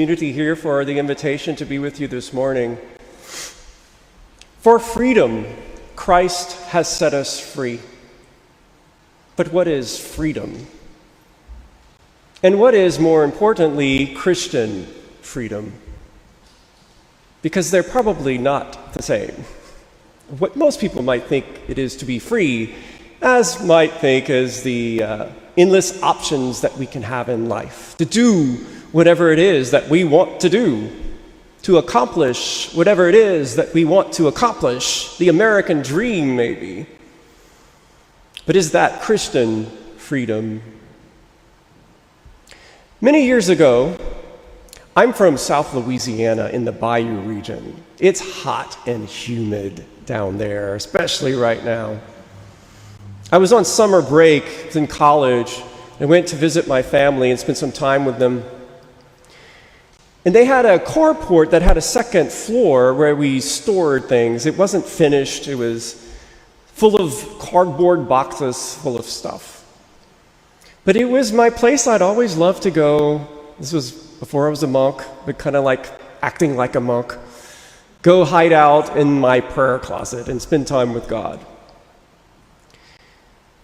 Community here for the invitation to be with you this morning. For freedom, Christ has set us free. But what is freedom? And what is, more importantly, Christian freedom? Because they're probably not the same. What most people might think it is to be free, as might think is the endless options that we can have in life, to do whatever it is that we want to do, to accomplish whatever it is that we want to accomplish, the American dream maybe. But is that Christian freedom? Many years ago, I'm from South Louisiana in the Bayou region. It's hot and humid down there, especially right now. I was on summer break in college. I went to visit my family and spend some time with them. And they had a carport that had a second floor where we stored things. It wasn't finished. It was full of cardboard boxes full of stuff. But it was my place I'd always loved to go. This was before I was a monk, but kind of like acting like a monk. Go hide out in my prayer closet and spend time with God.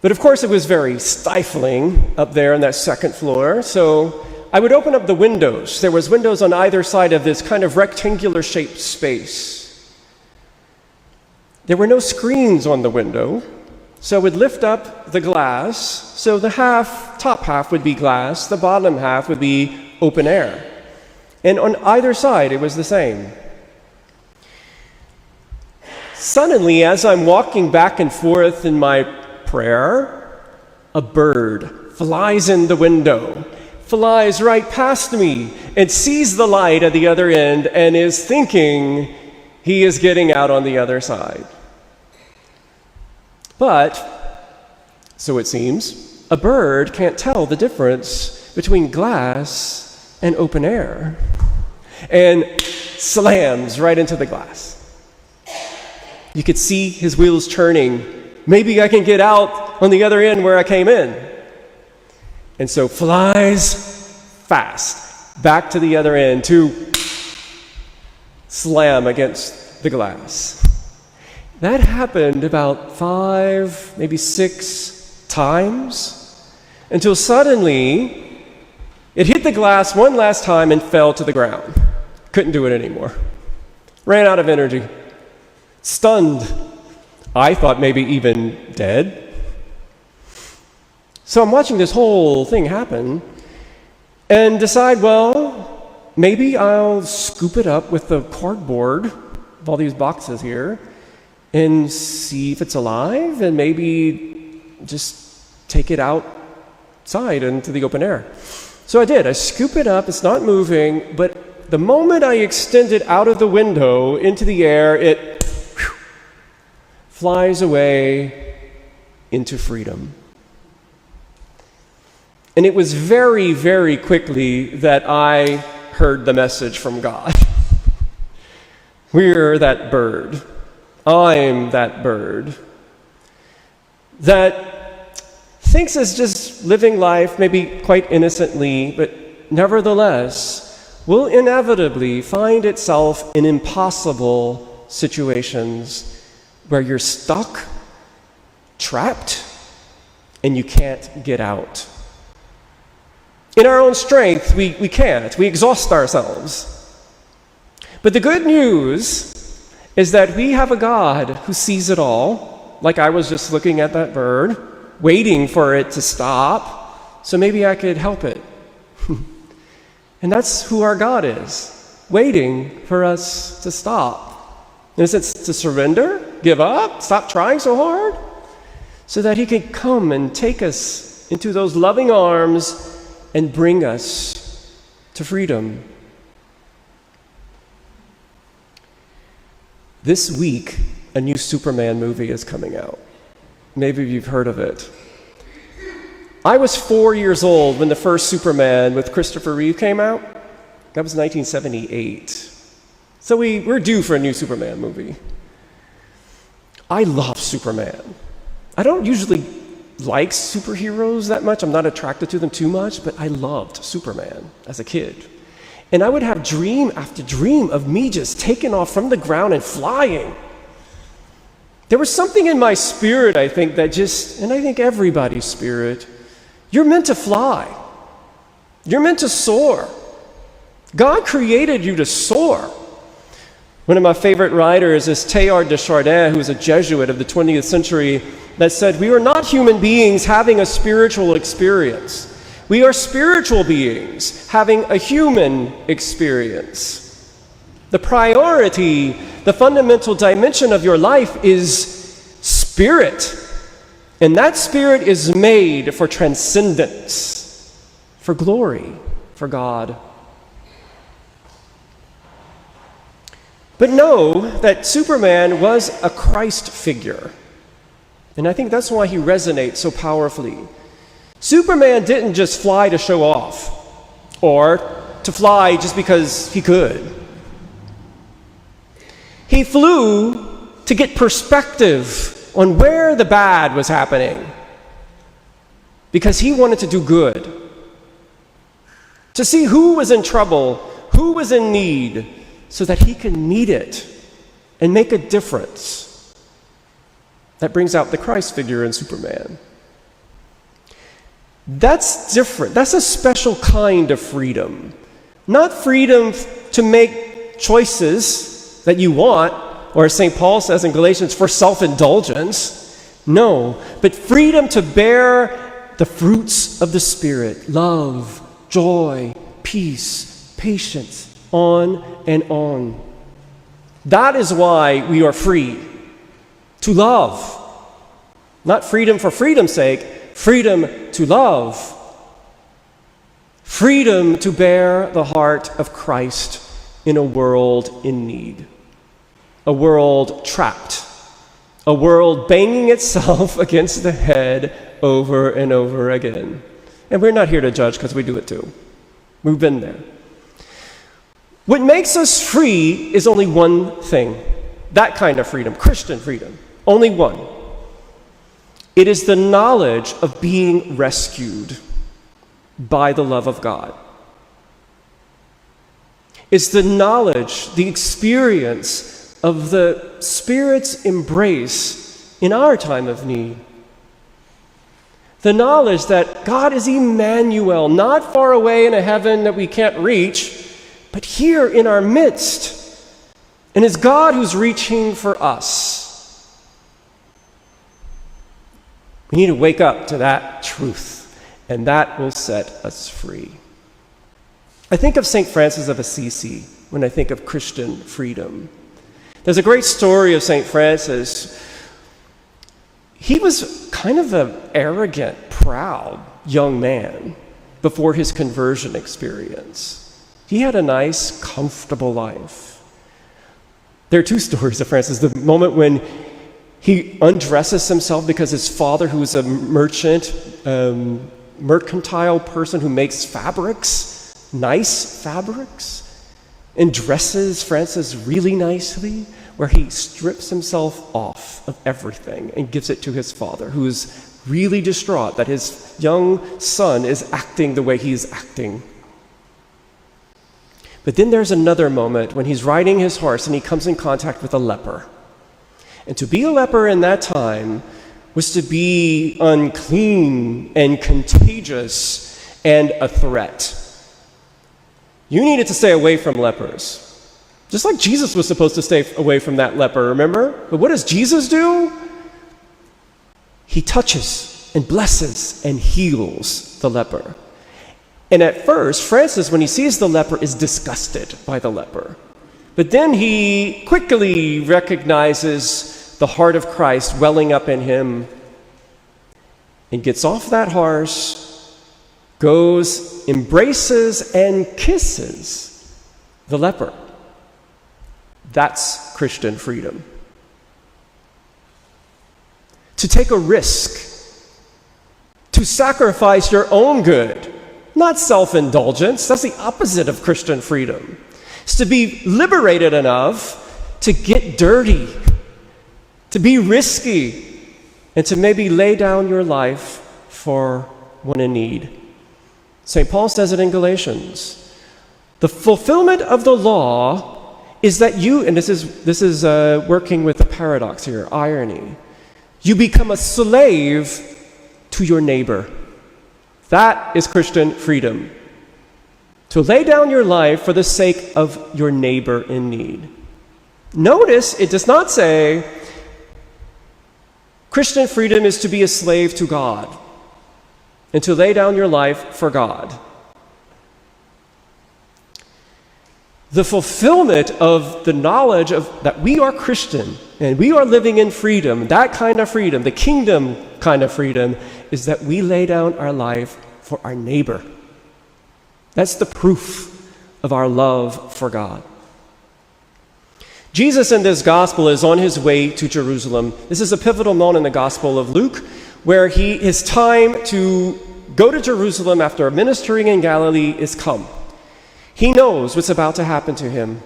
But of course, it was very stifling up there on that second floor, so I would open up the windows. There was windows on either side of this kind of rectangular-shaped space. There were no screens on the window, so I would lift up the glass, so the top half would be glass, the bottom half would be open air. And on either side, it was the same. Suddenly, as I'm walking back and forth in my prayer, a bird flies in the window, flies right past me, and sees the light at the other end and is thinking he is getting out on the other side. But, so it seems, a bird can't tell the difference between glass and open air, and slams right into the glass. You could see his wheels turning. Maybe I can get out on the other end where I came in. And so flies fast back to the other end to slam against the glass. That happened about 5, maybe 6 times, until suddenly it hit the glass one last time and fell to the ground. Couldn't do it anymore. Ran out of energy. Stunned. I thought maybe even dead. So I'm watching this whole thing happen and decide, well, maybe I'll scoop it up with the cardboard of all these boxes here and see if it's alive and maybe just take it outside into the open air. So I did. I scoop it up. It's not moving, but the moment I extend it out of the window into the air, it flies away into freedom. And it was very, very quickly that I heard the message from God. We're that bird. I'm that bird that thinks it's just living life, maybe quite innocently, but nevertheless will inevitably find itself in impossible situations where you're stuck, trapped, and you can't get out. In our own strength, we can't. We exhaust ourselves. But the good news is that we have a God who sees it all, like I was just looking at that bird, waiting for it to stop, so maybe I could help it. And that's who our God is, waiting for us to stop. In a sense, to surrender, give up, stop trying so hard, so that he can come and take us into those loving arms and bring us to freedom. This week, a new Superman movie is coming out. Maybe you've heard of it. I was 4 years old when the first Superman with Christopher Reeve came out. That was 1978. So we're due for a new Superman movie. I love Superman. I don't usually like superheroes that much. I'm not attracted to them too much, but I loved Superman as a kid. And I would have dream after dream of me just taking off from the ground and flying. There was something in my spirit, I think, and I think everybody's spirit, you're meant to fly. You're meant to soar. God created you to soar. One of my favorite writers is Teilhard de Chardin, who was a Jesuit of the 20th century, that said, we are not human beings having a spiritual experience. We are spiritual beings having a human experience. The priority, the fundamental dimension of your life is spirit. And that spirit is made for transcendence, for glory, for God. But know that Superman was a Christ figure. And I think that's why he resonates so powerfully. Superman didn't just fly to show off or to fly just because he could. He flew to get perspective on where the bad was happening because he wanted to do good, to see who was in trouble, who was in need, so that he can meet it and make a difference. That brings out the Christ figure in Superman. That's different. That's a special kind of freedom. Not freedom to make choices that you want, or as St. Paul says in Galatians, for self-indulgence. No, but freedom to bear the fruits of the Spirit: love, joy, peace, patience, on and on. That is why we are free to love. Not freedom for freedom's sake, freedom to love. Freedom to bear the heart of Christ in a world in need. A world trapped. A world banging itself against the head over and over again. And we're not here to judge because we do it too. We've been there. What makes us free is only one thing. That kind of freedom, Christian freedom. Only one. It is the knowledge of being rescued by the love of God. It's the knowledge, the experience of the Spirit's embrace in our time of need. The knowledge that God is Emmanuel, not far away in a heaven that we can't reach, but here in our midst. And it's God who's reaching for us. We need to wake up to that truth, and that will set us free. I think of St. Francis of Assisi when I think of Christian freedom. There's a great story of St. Francis. He was kind of an arrogant, proud young man before his conversion experience. He had a nice, comfortable life. There are two stories of Francis. The moment when he undresses himself because his father, who was a mercantile person who makes fabrics, nice fabrics, and dresses Francis really nicely, where he strips himself off of everything and gives it to his father, who is really distraught that his young son is acting the way he is acting. But then there's another moment when he's riding his horse and he comes in contact with a leper. And to be a leper in that time was to be unclean and contagious and a threat. You needed to stay away from lepers. Just like Jesus was supposed to stay away from that leper, remember? But what does Jesus do? He touches and blesses and heals the leper. And at first, Francis, when he sees the leper, is disgusted by the leper. But then he quickly recognizes the heart of Christ welling up in him and gets off that horse, goes, embraces, and kisses the leper. That's Christian freedom. To take a risk, to sacrifice your own good, not self-indulgence. That's the opposite of Christian freedom. It's to be liberated enough to get dirty, to be risky, and to maybe lay down your life for one in need. St. Paul says it in Galatians. The fulfillment of the law is that you, and this is working with the paradox here, irony, you become a slave to your neighbor. That is Christian freedom. To lay down your life for the sake of your neighbor in need. Notice it does not say Christian freedom is to be a slave to God and to lay down your life for God. The fulfillment of the knowledge of that we are Christian and we are living in freedom, that kind of freedom, the kingdom kind of freedom, is that we lay down our life for our neighbor. That's the proof of our love for God. Jesus in this gospel is on his way to Jerusalem. This is a pivotal moment in the Gospel of Luke, where his time to go to Jerusalem after ministering in Galilee is come. He knows what's about to happen to him.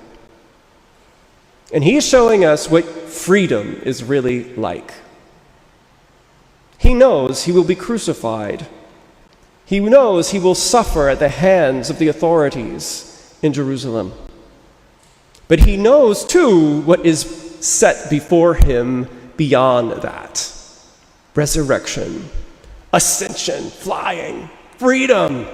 And he's showing us what freedom is really like. He knows he will be crucified. He knows he will suffer at the hands of the authorities in Jerusalem. But he knows, too, what is set before him beyond that. Resurrection, ascension, flying, freedom.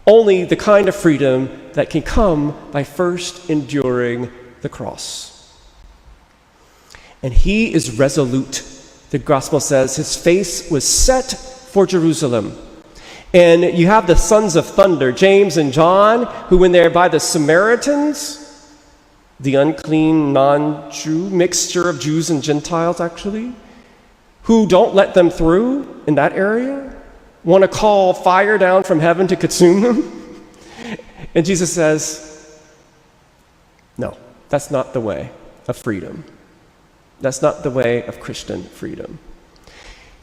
Only the kind of freedom that can come by first enduring the cross. And he is resolute. The gospel says his face was set for Jerusalem. And you have the sons of thunder, James and John, who when they're by the Samaritans, the unclean, non-Jew, mixture of Jews and Gentiles actually, who don't let them through in that area, want to call fire down from heaven to consume them. And Jesus says, no, that's not the way of freedom. That's not the way of Christian freedom.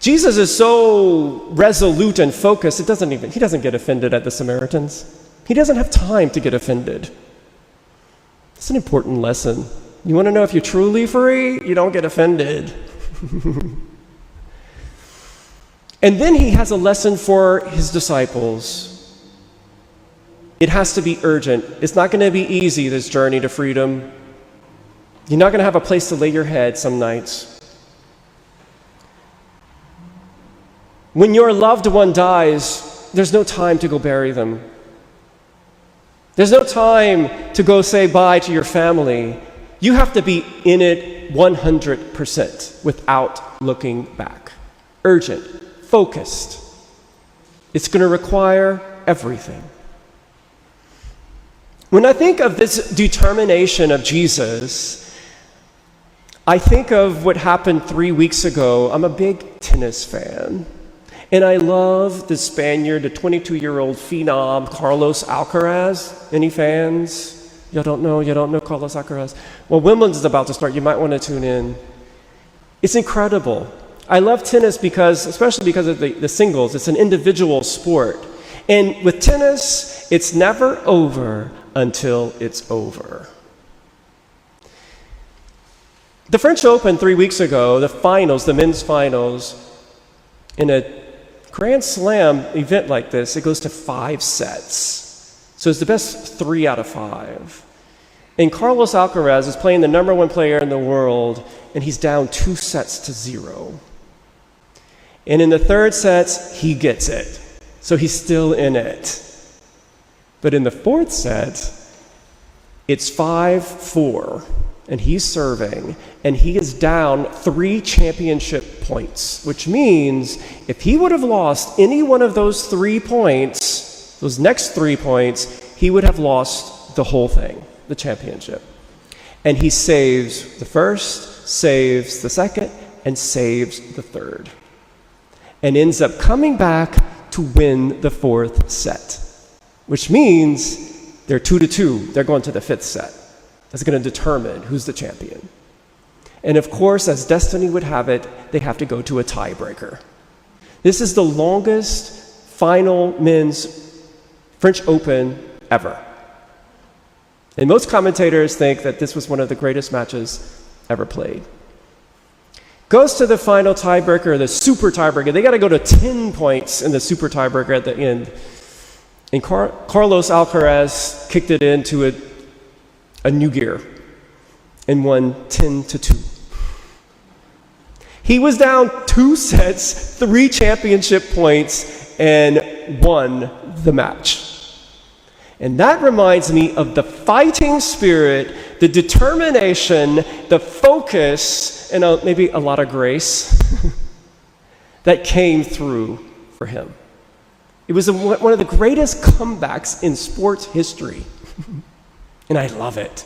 Jesus is so resolute and focused, he doesn't get offended at the Samaritans. He doesn't have time to get offended. It's an important lesson. You want to know if you're truly free? You don't get offended. And then he has a lesson for his disciples. It has to be urgent. It's not going to be easy, this journey to freedom. You're not going to have a place to lay your head some nights. When your loved one dies, there's no time to go bury them. There's no time to go say bye to your family. You have to be in it 100% without looking back. Urgent, focused. It's going to require everything. When I think of this determination of Jesus, I think of what happened 3 weeks ago. I'm a big tennis fan. And I love the Spaniard, the 22-year-old phenom, Carlos Alcaraz. Any fans? You don't know Carlos Alcaraz? Well, Wimbledon is about to start. You might want to tune in. It's incredible. I love tennis especially because of the singles. It's an individual sport. And with tennis, it's never over until it's over. The French Open 3 weeks ago, the men's finals, in a Grand Slam event like this, it goes to 5 sets. So it's the best 3 out of 5. And Carlos Alcaraz is playing the number 1 player in the world, and he's down 2-0. And in the 3rd set, he gets it. So he's still in it. But in the 4th set, it's 5-4. And he's serving, and he is down 3 championship points, which means if he would have lost any one of those 3 points, those next 3 points, he would have lost the whole thing, the championship. And he saves the first, saves the second, and saves the third, and ends up coming back to win the 4th set, which means they're 2-2. They're going to the 5th set. That's going to determine who's the champion. And of course, as destiny would have it, they have to go to a tiebreaker. This is the longest final men's French Open ever. And most commentators think that this was one of the greatest matches ever played. Goes to the final tiebreaker, the super tiebreaker. They got to go to 10 points in the super tiebreaker at the end. And Carlos Alcaraz kicked it into a new gear and won 10-2. He was down 2 sets, 3 championship points, and won the match. And that reminds me of the fighting spirit, the determination, the focus, and maybe a lot of grace that came through for him. It was one of the greatest comebacks in sports history. And I love it.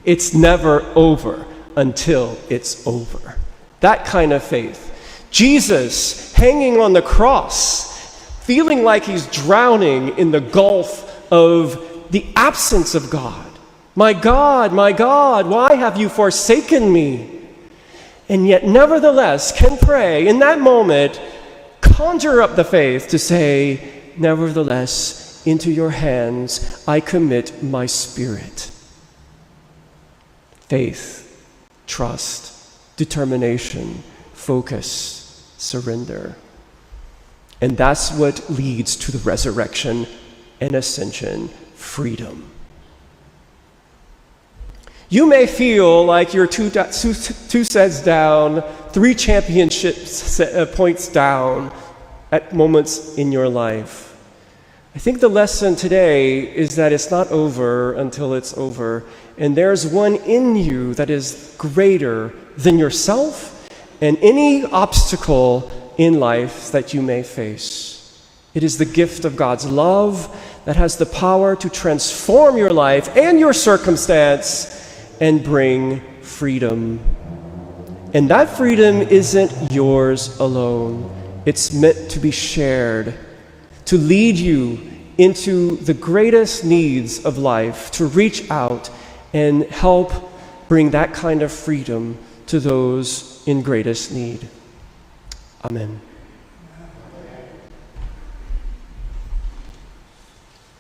It's never over until it's over. That kind of faith. Jesus hanging on the cross, feeling like he's drowning in the gulf of the absence of God. My God, why have you forsaken me? And yet, nevertheless, can pray in that moment, conjure up the faith to say, nevertheless, into your hands I commit my spirit. Faith, trust, determination, focus, surrender. And that's what leads to the resurrection and ascension, freedom. You may feel like you're two sets down, 3 championship points down at moments in your life. I think the lesson today is that it's not over until it's over. And there's one in you that is greater than yourself and any obstacle in life that you may face. It is the gift of God's love that has the power to transform your life and your circumstance and bring freedom. And that freedom isn't yours alone. It's meant to be shared, to lead you into the greatest needs of life, to reach out and help bring that kind of freedom to those in greatest need. Amen.